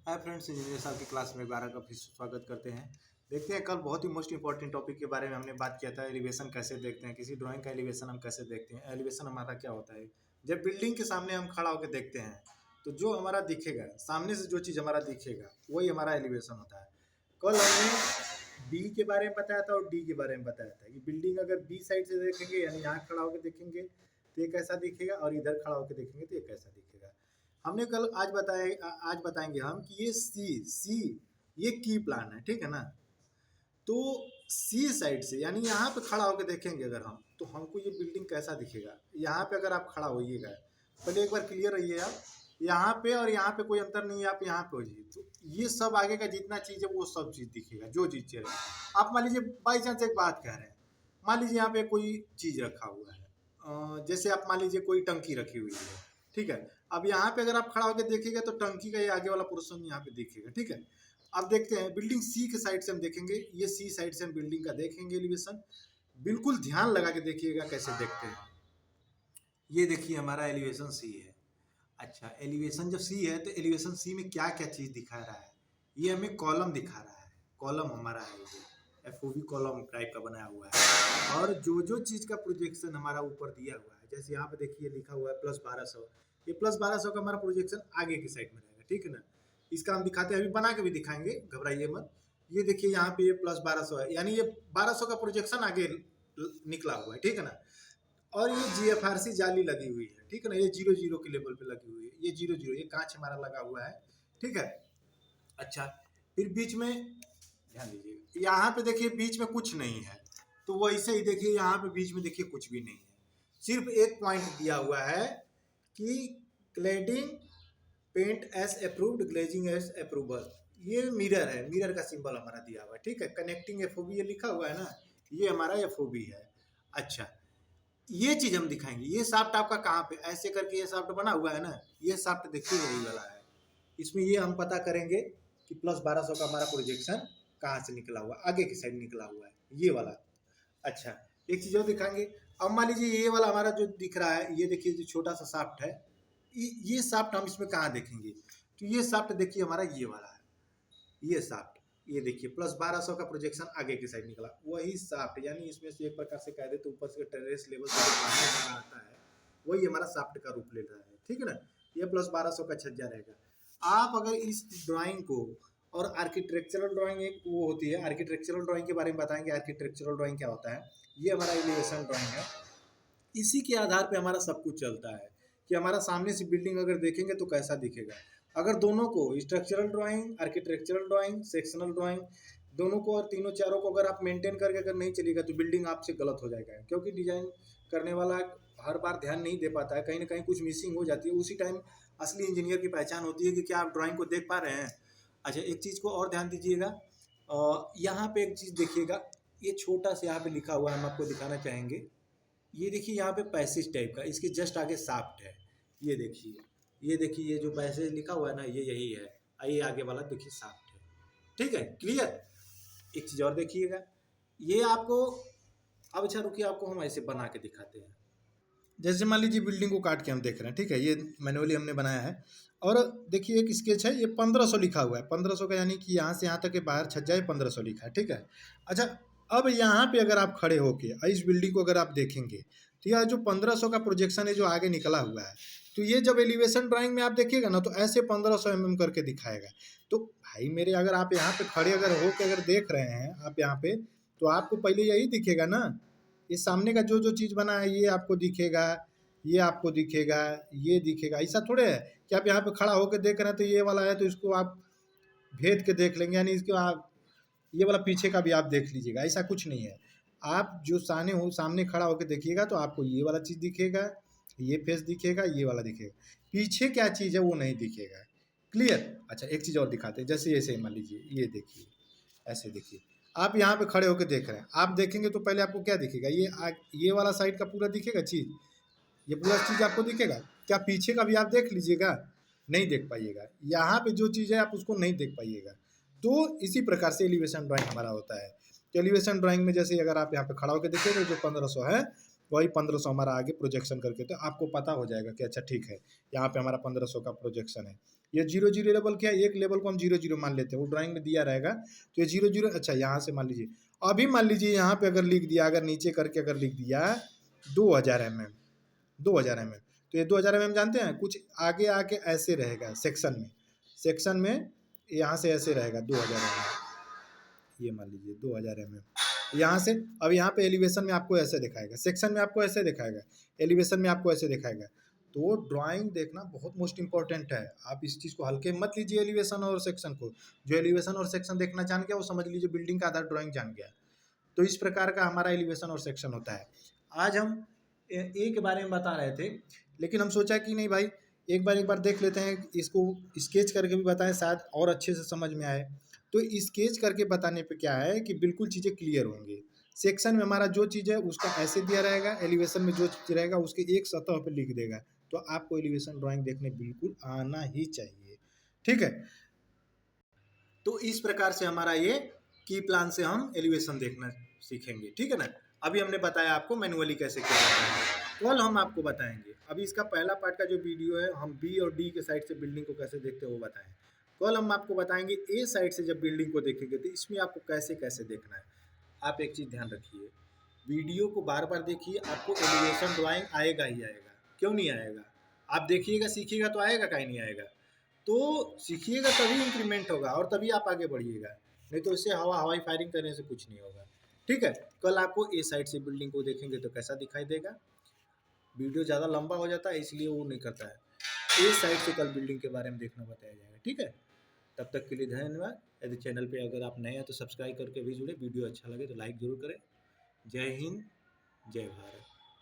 Hi friends, engineer साहब की class में 12 का फिर स्वागत करते हैं। देखते हैं, कल बहुत ही मोस्ट इंपॉर्टेंट टॉपिक के बारे में हमने बात किया था। एलिवेशन कैसे देखते हैं, किसी ड्राइंग का एलिवेशन हम कैसे देखते हैं। एलिवेशन हमारा क्या होता है? जब बिल्डिंग के सामने हम खड़ा होकर देखते हैं तो जो हमारा दिखेगा, सामने से जो चीज़ हमारा दिखेगा वही हमारा एलिवेशन होता है। कल हमने बी के बारे में बताया था और डी के बारे में बताया था कि बिल्डिंग अगर बी साइड से देखेंगे, यानी यहाँ खड़ा होकर देखेंगे तो ये कैसा दिखेगा, और इधर खड़ा होकर देखेंगे तो ये कैसा दिखेगा। हमने कल आज बताएंगे हम कि ये सी ये की प्लान है, ठीक है ना। तो सी साइड से, यानी यहाँ पे खड़ा होकर देखेंगे अगर हम, तो हमको ये बिल्डिंग कैसा दिखेगा। यहाँ पे अगर आप खड़ा होइएगा, पहले एक बार क्लियर रहिए आप, यहाँ पे और यहाँ पे कोई अंतर नहीं है, आप यहाँ पे हो जाइए तो ये सब आगे का जितना चीज़ है वो सब चीज़ दिखेगा, जो चीज़ चलेगा। आप मान लीजिए बाई चांस एक बात कह रहे हैं, मान लीजिए यहाँ पे कोई चीज़ रखा हुआ है, जैसे आप मान लीजिए कोई टंकी रखी हुई है, ठीक है। अब यहाँ पे अगर आप खड़ा होकर देखिएगा तो टंकी का ये आगे वाला पोर्शन यहाँ पे दिखेगा, ठीक है। अब देखते हैं बिल्डिंग सी के साइड से हम देखेंगे, ये सी साइड से हम बिल्डिंग का देखेंगे एलिवेशन। बिल्कुल ध्यान लगा के देखिएगा कैसे देखते हैं। ये देखिए हमारा एलिवेशन सी है। अच्छा, एलिवेशन जब सी है तो एलिवेशन सी में क्या क्या चीज़ दिखा रहा है? ये हमें कॉलम दिखा रहा है। कॉलम हमारा है, ये एफओवी कॉलम टाइप का बनाया हुआ है। और जो जो चीज़ का प्रोजेक्शन हमारा ऊपर दिया हुआ है, जैसे यहाँ पे देखिए लिखा हुआ है +1200, ये +1200 का हमारा प्रोजेक्शन आगे की साइड में रहेगा, ठीक है ना। इसका हम दिखाते हैं, अभी बना के भी दिखाएंगे, घबराइए मत। ये देखिए यहाँ पे ये +1200 है, यानी ये 1200 का प्रोजेक्शन आगे निकला हुआ है, ठीक है ना। और ये GFRC जाली लगी हुई है, ठीक है ना। ये 0 0 के लेवल पे लगी हुई है, ये 0 0, ये कांच हमारा लगा हुआ है, ठीक है। अच्छा, फिर बीच में ध्यान दीजिए, यहाँ पे देखिए बीच में कुछ नहीं है, तो वैसे ही देखिए यहाँ पे बीच में देखिए कुछ भी नहीं है। सिर्फ एक पॉइंट दिया हुआ है कि cladding paint as approved, glazing as approval. ये मिरर है, मिरर का सिंबल हमारा दिया हुआ है, ठीक है। कनेक्टिंग एफओबी ये लिखा हुआ है ना, ये हमारा एफओबी है। अच्छा, ये चीज हम दिखाएंगे। ये साफ्ट आपका कहाँ पे ऐसे करके ये साफ्ट बना हुआ है ना, ये साफ्ट देखिए यही वाला है। इसमें ये हम पता करेंगे कि +1200 का हमारा प्रोजेक्शन कहाँ से निकला हुआ, आगे की साइड निकला हुआ है, ये वाला। अच्छा, एक चीज और दिखाएंगे। अब मान लीजिए ये वाला हमारा जो दिख रहा है, ये देखिए जो छोटा सा साफ्ट है, ये साफ्ट हम इसमें कहाँ देखेंगे, तो ये साफ्ट देखिए हमारा ये वाला है, ये साफ्ट। ये देखिए +1200 का प्रोजेक्शन आगे की साइड निकला, वही साफ्ट, यानी इसमें से एक प्रकार से कह दे तो ऊपर से टेरेस लेवल से जो पानी हमारा आता है वही हमारा साफ्ट का रूप ले रहा है, ठीक है ना। ये +1200 का छज्जा रहेगा। आप अगर इस ड्राइंग को, और आर्किटेक्चरल ड्राइंग एक वो होती है, आर्किटेक्चरल ड्राइंग के बारे में बताएंगे। आर्किटेक्चरल ड्राइंग क्या होता है? ये हमारा एलिवेशन ड्राइंग है। इसी के आधार पे हमारा सब कुछ चलता है कि हमारा सामने से बिल्डिंग अगर देखेंगे तो कैसा दिखेगा। अगर दोनों को, structural drawing, architectural drawing, sectional drawing, दोनों को और तीनों चारों को अगर आप मेंटेन करके अगर नहीं चलेगा तो बिल्डिंग आपसे गलत हो जाएगा, क्योंकि डिजाइन करने वाला हर बार ध्यान नहीं दे पाता है, कहीं ना कहीं कुछ मिसिंग हो जाती है। उसी टाइम असली इंजीनियर की पहचान होती है कि क्या आप ड्राइंग को देख पा रहे हैं। अच्छा, एक चीज़ को और ध्यान दीजिएगा, यहाँ पे एक चीज़ देखिएगा, ये छोटा सा यहाँ पे लिखा हुआ है, हम आपको दिखाना चाहेंगे। ये देखिए यहाँ पे पैसेज टाइप का, इसके जस्ट आगे साफ्ट है। ये देखिए, ये देखिए, ये जो पैसेज लिखा हुआ है ना, ये यही है। ये आगे वाला देखिए साफ्ट है, ठीक है, क्लियर। एक चीज़ और देखिएगा, ये आपको, अब अच्छा रुकिए, आपको हम ऐसे बना के दिखाते हैं। जैसे मान लीजिए बिल्डिंग को काट के हम देख रहे हैं, ठीक है, ये मैनुअली हमने बनाया है। और देखिए एक स्केच है, ये 1500 लिखा हुआ है, 1500 का, यानी कि यहाँ से यहाँ तक के बाहर छज्जा है, 1500 लिखा है, ठीक है। अच्छा, अब यहाँ पे अगर आप खड़े होके इस बिल्डिंग को अगर आप देखेंगे तो यह जो 1500 का प्रोजेक्शन है जो आगे निकला हुआ है, तो ये जब एलिवेशन ड्राइंग में आप देखिएगा ना तो ऐसे 1500 mm करके दिखाएगा। तो भाई मेरे, अगर आप यहाँ पे खड़े अगर होके अगर देख रहे हैं आप यहाँ पे, तो आपको पहले यही दिखेगा ना। ये सामने का जो जो चीज़ बना है ये आपको दिखेगा, ये आपको दिखेगा, ये दिखेगा। ऐसा थोड़े है कि आप यहाँ पे खड़ा होकर देख रहे हैं तो ये वाला है तो इसको आप भेद के देख लेंगे, यानी इसको आप ये वाला पीछे का भी आप देख लीजिएगा, ऐसा कुछ नहीं है। आप जो सामने खड़ा होकर देखिएगा तो आपको ये वाला चीज़ दिखेगा, ये फेस दिखेगा, ये वाला दिखेगा, पीछे क्या चीज़ है वो नहीं दिखेगा, क्लियर। अच्छा, एक चीज़ और दिखाते हैं, जैसे ऐसे मान लीजिए, ये देखिए, ऐसे देखिए, आप यहाँ पे खड़े होकर देख रहे हैं, आप देखेंगे तो पहले आपको क्या दिखेगा, ये वाला साइड का पूरा दिखेगा चीज़, ये पूरा चीज़ आपको दिखेगा। क्या पीछे का भी आप देख लीजिएगा? नहीं देख पाइएगा। यहाँ पे जो चीज़ है आप उसको नहीं देख पाइएगा। तो इसी प्रकार से एलिवेशन ड्राइंग हमारा होता है। तो एलिवेशन ड्राइंग में जैसे अगर आप यहाँ पे खड़ा होकर देखिएगा, जो 1500 है वही 1500 हमारा आगे प्रोजेक्शन करके, तो आपको पता हो जाएगा कि अच्छा ठीक है, यहाँ पे हमारा 1500 का प्रोजेक्शन है। ये 0 0 लेवल क्या है, एक लेवल को हम 0 0 मान लेते हैं, वो ड्राइंग में दिया रहेगा। तो ये 0 0, अच्छा यहाँ से मान लीजिए, अभी मान लीजिए यहाँ पे अगर लिख दिया, अगर नीचे करके अगर लिख दिया 2000 mm, 2000 mm, तो ये 2000 mm जानते हैं, कुछ आगे आके ऐसे रहेगा सेक्शन में यहाँ से ऐसे रहेगा 2000 mm, ये मान लीजिए 2000 mm यहाँ से। अब यहाँ पे एलिवेशन में आपको ऐसे दिखाएगा, सेक्शन में आपको ऐसे दिखाएगा, एलिवेशन में आपको ऐसे दिखाएगा। तो ड्राइंग देखना बहुत मोस्ट इंपॉर्टेंट है, आप इस चीज़ को हल्के मत लीजिए एलिवेशन और सेक्शन को। जो एलिवेशन और सेक्शन देखना जान गया वो समझ लीजिए बिल्डिंग का आधा ड्राइंग जान गया। तो इस प्रकार का हमारा एलिवेशन और सेक्शन होता है। आज हम ए के बारे में बता रहे थे, लेकिन हम सोचा कि नहीं भाई एक बार देख लेते हैं, इसको स्केच करके भी बताएं, शायद और अच्छे से समझ में आए। तो स्केच करके बताने पे क्या है कि बिल्कुल चीज़ें क्लियर होंगी। सेक्शन में हमारा जो चीज़ है उसका ऐसे दिया रहेगा, एलिवेशन में जो चीज़ रहेगा उसके एक सतह पे लिख देगा। तो आपको एलिवेशन ड्राइंग देखने बिल्कुल आना ही चाहिए, ठीक है। तो इस प्रकार से हमारा ये की प्लान से हम एलिवेशन देखना सीखेंगे, ठीक है ना। अभी हमने बताया आपको मैनुअली कैसे किया जाता है, कल हम आपको बताएंगे। अभी इसका पहला पार्ट का जो वीडियो है, हम बी और डी के साइड से बिल्डिंग को कैसे देखते हैं वो बताएं। कल हम आपको बताएंगे ए साइड से जब बिल्डिंग को देखेंगे तो इसमें आपको कैसे कैसे देखना है। आप एक चीज़ ध्यान रखिए, वीडियो को बार बार देखिए, आपको एलिवेशन ड्राइंग आएगा ही आएगा, क्यों नहीं आएगा। आप देखिएगा सीखिएगा तो आएगा, कहीं नहीं आएगा। तो सीखिएगा तभी इंक्रीमेंट होगा और तभी आप आगे बढ़िएगा, नहीं तो इससे हवाई फायरिंग करने से कुछ नहीं होगा, ठीक है। कल आपको ए साइड से बिल्डिंग को देखेंगे तो कैसा दिखाई देगा। वीडियो ज़्यादा लंबा हो जाता है इसलिए वो नहीं करता है। ए साइड से कल बिल्डिंग के बारे में देखना बताया जाएगा, ठीक है। तब तक के लिए धन्यवाद। यदि चैनल पे अगर आप नए हैं तो सब्सक्राइब करके भी जुड़े, वीडियो अच्छा लगे तो लाइक ज़रूर करें। जय हिंद, जय भारत।